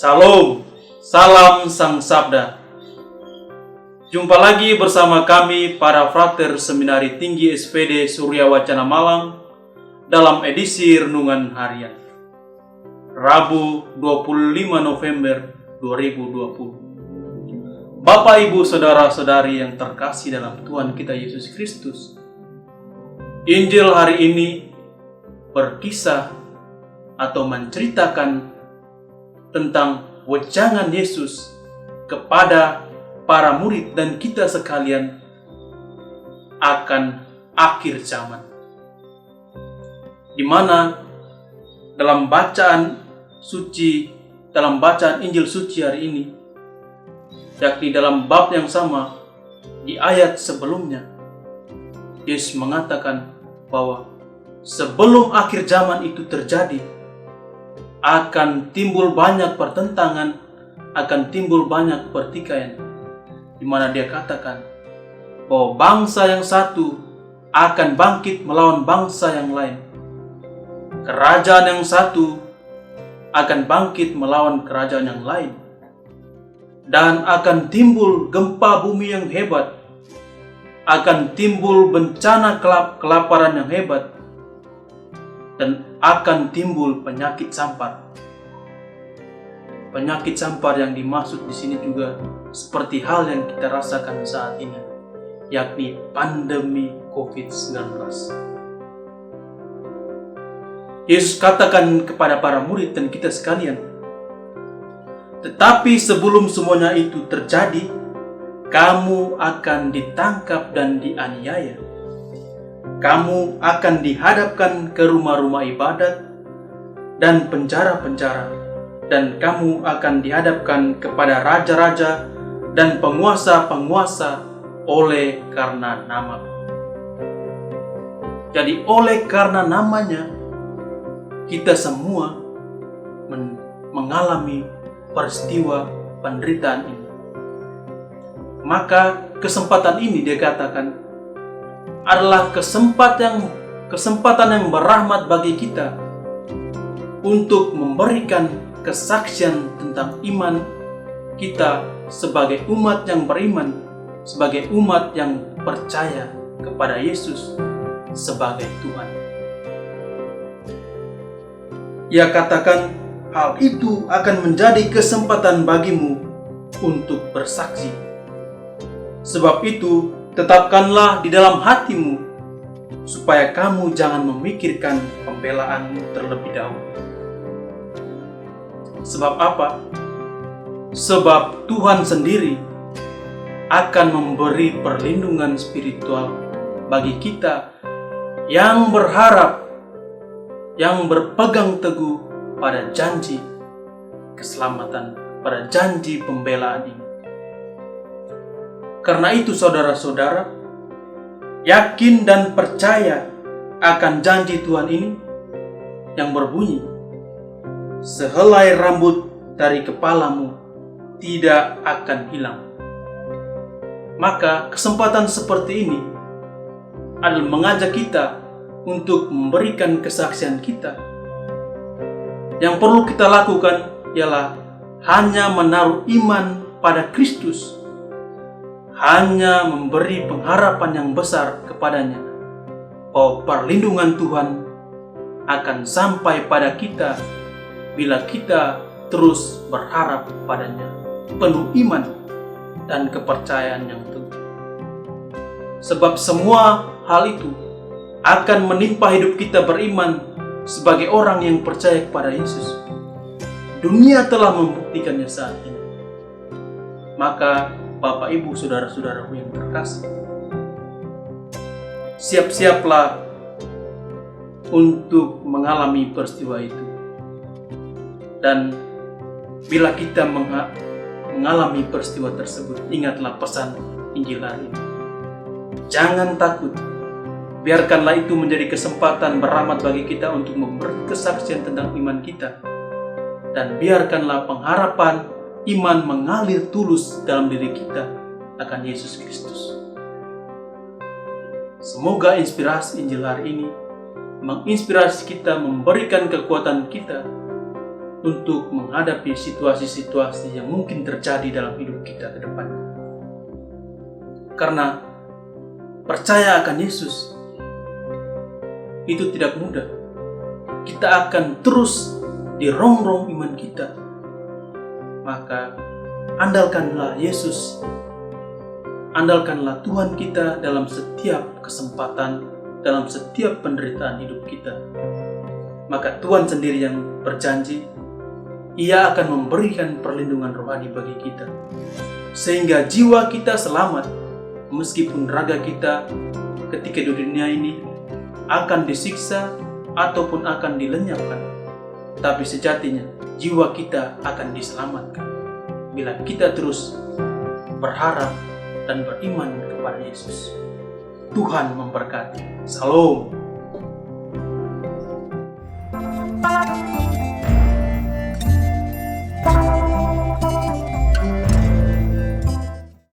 Salam, salam Sang Sabda. Jumpa lagi bersama kami para frater Seminari Tinggi SPD Surya Wacana Malang dalam edisi Renungan Harian Rabu 25 November 2020. Bapak, Ibu, Saudara-saudari yang terkasih dalam Tuhan kita Yesus Kristus, Injil hari ini berkisah atau menceritakan tentang wejangan Yesus kepada para murid dan kita sekalian akan akhir zaman, di mana dalam bacaan Injil suci hari ini, yakni dalam bab yang sama di ayat sebelumnya, Yesus mengatakan bahwa sebelum akhir zaman itu terjadi, akan timbul banyak pertentangan, akan timbul banyak pertikaian, di mana dia katakan bahwa bangsa yang satu akan bangkit melawan bangsa yang lain, kerajaan yang satu akan bangkit melawan kerajaan yang lain, dan akan timbul gempa bumi yang hebat, akan timbul bencana kelaparan yang hebat, dan akan timbul penyakit sampar. Penyakit sampar yang dimaksud di sini juga seperti hal yang kita rasakan saat ini, yakni pandemi COVID-19. Yesus katakan kepada para murid dan kita sekalian, tetapi sebelum semuanya itu terjadi, kamu akan ditangkap dan dianiaya. Kamu akan dihadapkan ke rumah-rumah ibadat dan penjara-penjara, dan kamu akan dihadapkan kepada raja-raja dan penguasa-penguasa oleh karena nama. Jadi oleh karena namanya, kita semua mengalami peristiwa penderitaan ini. Maka kesempatan ini dia katakan adalah kesempatan yang berahmat bagi kita untuk memberikan kesaksian tentang iman kita sebagai umat yang beriman, sebagai umat yang percaya kepada Yesus sebagai Tuhan. Ia katakan hal itu akan menjadi kesempatan bagimu untuk bersaksi. Sebab itu, tetapkanlah di dalam hatimu, supaya kamu jangan memikirkan pembelaanmu terlebih dahulu. Sebab apa? Sebab Tuhan sendiri akan memberi perlindungan spiritual bagi kita yang berharap, yang berpegang teguh pada janji keselamatan, pada janji pembelaan ini. Karena itu saudara-saudara, yakin dan percaya akan janji Tuhan ini yang berbunyi, sehelai rambut dari kepalamu tidak akan hilang. Maka kesempatan seperti ini adalah mengajak kita untuk memberikan kesaksian kita. Yang perlu kita lakukan ialah hanya menaruh iman pada Kristus, hanya memberi pengharapan yang besar kepadanya, bahwa perlindungan Tuhan akan sampai pada kita bila kita terus berharap padanya, penuh iman dan kepercayaan yang teguh. Sebab semua hal itu akan menimpa hidup kita beriman sebagai orang yang percaya kepada Yesus. Dunia telah membuktikannya saat ini. Maka Bapak, Ibu, Saudara-saudaraku yang terkasih, siap-siaplah untuk mengalami peristiwa itu. Dan bila kita mengalami peristiwa tersebut, ingatlah pesan Injil hari ini. Jangan takut. Biarkanlah itu menjadi kesempatan berahmat bagi kita untuk memberi kesaksian tentang iman kita. Dan biarkanlah pengharapan iman mengalir tulus dalam diri kita akan Yesus Kristus. Semoga inspirasi Injil hari ini menginspirasi kita, memberikan kekuatan kita untuk menghadapi situasi-situasi yang mungkin terjadi dalam hidup kita ke depan. Karena percaya akan Yesus itu tidak mudah. Kita akan terus dirongrong iman kita. Maka andalkanlah Yesus, andalkanlah Tuhan kita dalam setiap kesempatan, dalam setiap penderitaan hidup kita. Maka Tuhan sendiri yang berjanji, Ia akan memberikan perlindungan rohani bagi kita, sehingga jiwa kita selamat, meskipun raga kita ketika di dunia ini akan disiksa ataupun akan dilenyapkan. Tapi sejatinya jiwa kita akan diselamatkan bila kita terus berharap dan beriman kepada Yesus. Tuhan memberkati. Salam.